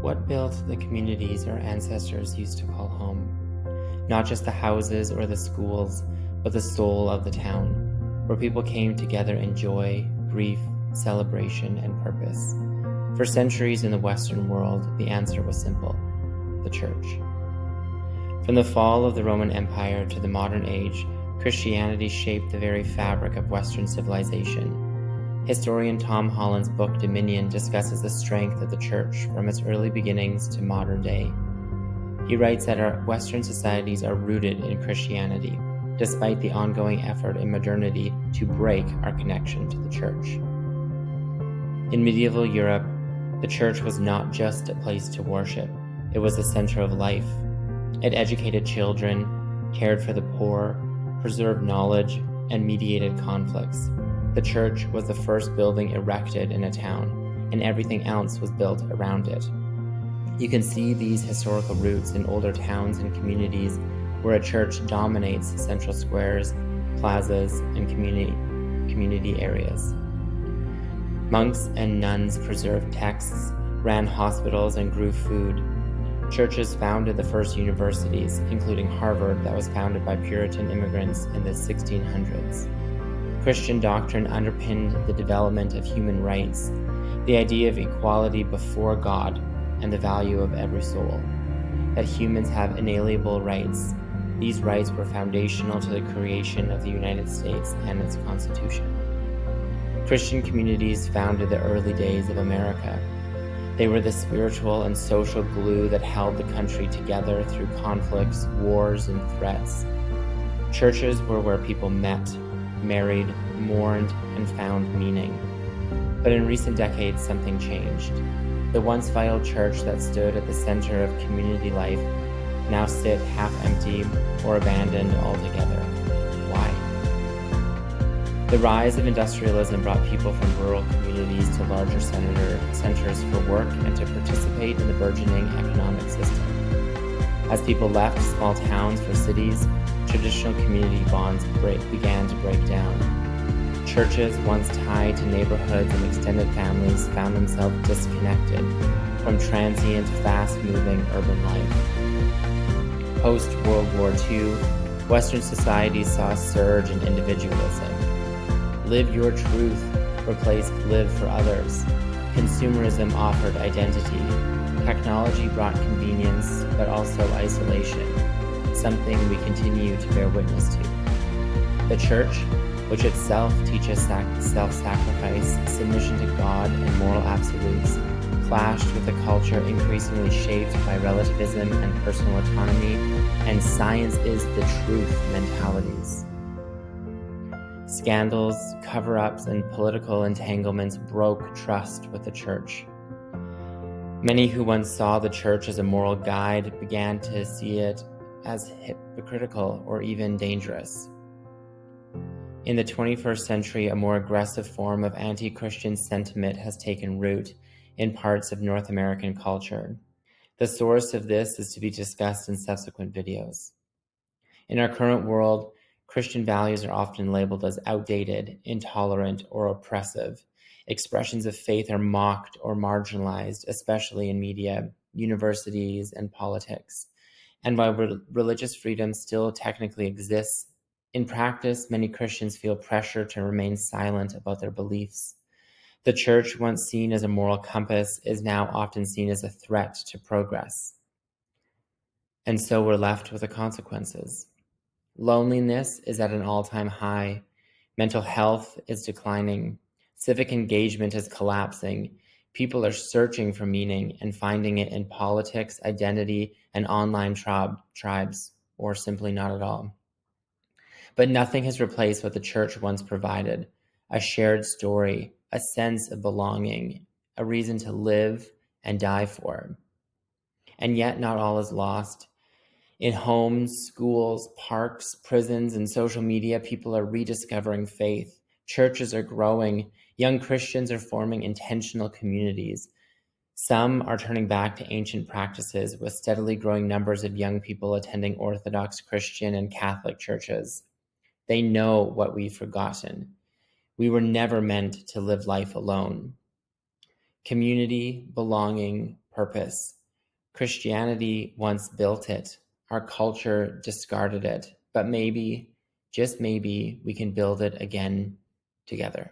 What built the communities our ancestors used to call home? Not just the houses or the schools, but the soul of the town, where people came together in joy, grief, celebration, and purpose. For centuries in the Western world, the answer was simple: the church. From the fall of the Roman Empire to the modern age, Christianity shaped the very fabric of Western civilization. Historian Tom Holland's book Dominion discusses the strength of the church from its early beginnings to modern day. He writes that our Western societies are rooted in Christianity, despite the ongoing effort in modernity to break our connection to the church. In medieval Europe, the church was not just a place to worship, it was the center of life. It educated children, cared for the poor, preserved knowledge, and mediated conflicts. The church was the first building erected in a town, and everything else was built around it. You can see these historical roots in older towns and communities where a church dominates central squares, plazas, and community areas. Monks and nuns preserved texts, ran hospitals, and grew food. Churches founded the first universities, including Harvard, that was founded by Puritan immigrants in the 1600s. Christian doctrine underpinned the development of human rights, the idea of equality before God, and the value of every soul. That humans have inalienable rights. These rights were foundational to the creation of the United States and its Constitution. Christian communities founded the early days of America. They were the spiritual and social glue that held the country together through conflicts, wars, and threats. Churches were where people met, married, mourned, and found meaning. But in recent decades, something changed. The once vital church that stood at the center of community life now sit half empty or abandoned altogether. Why? The rise of industrialism brought people from rural communities to larger centers for work and to participate in the burgeoning economic system. As people left small towns for cities, traditional community bonds began to break down. Churches, once tied to neighborhoods and extended families, found themselves disconnected from transient, fast-moving urban life. Post-World War II, Western societies saw a surge in individualism. Live your truth replaced live for others. Consumerism offered identity. Technology brought convenience, but also isolation, something we continue to bear witness to. The church, which itself teaches self-sacrifice, submission to God, and moral absolutes, clashed with a culture increasingly shaped by relativism and personal autonomy and science is the truth mentalities. Scandals, cover-ups, and political entanglements broke trust with the church. Many who once saw the church as a moral guide began to see it as hypocritical or even dangerous. In the 21st century, a more aggressive form of anti-Christian sentiment has taken root in parts of North American culture. The source of this is to be discussed in subsequent videos. In our current world, Christian values are often labeled as outdated, intolerant, or oppressive. Expressions of faith are mocked or marginalized, especially in media, universities, and politics. And while religious freedom still technically exists, in practice, many Christians feel pressure to remain silent about their beliefs. The church, once seen as a moral compass, is now often seen as a threat to progress. And so we're left with the consequences. Loneliness is at an all-time high. Mental health is declining. Civic engagement is collapsing. People are searching for meaning and finding it in politics, identity, and online tribes, or simply not at all. But nothing has replaced what the church once provided: a shared story, a sense of belonging, a reason to live and die for. And yet not all is lost. In homes, schools, parks, prisons, and social media, people are rediscovering faith. Churches are growing. Young Christians are forming intentional communities. Some are turning back to ancient practices, with steadily growing numbers of young people attending Orthodox Christian and Catholic churches. They know what we've forgotten. We were never meant to live life alone. Community, belonging, purpose. Christianity once built it. Our culture discarded it. But maybe, just maybe, we can build it again together.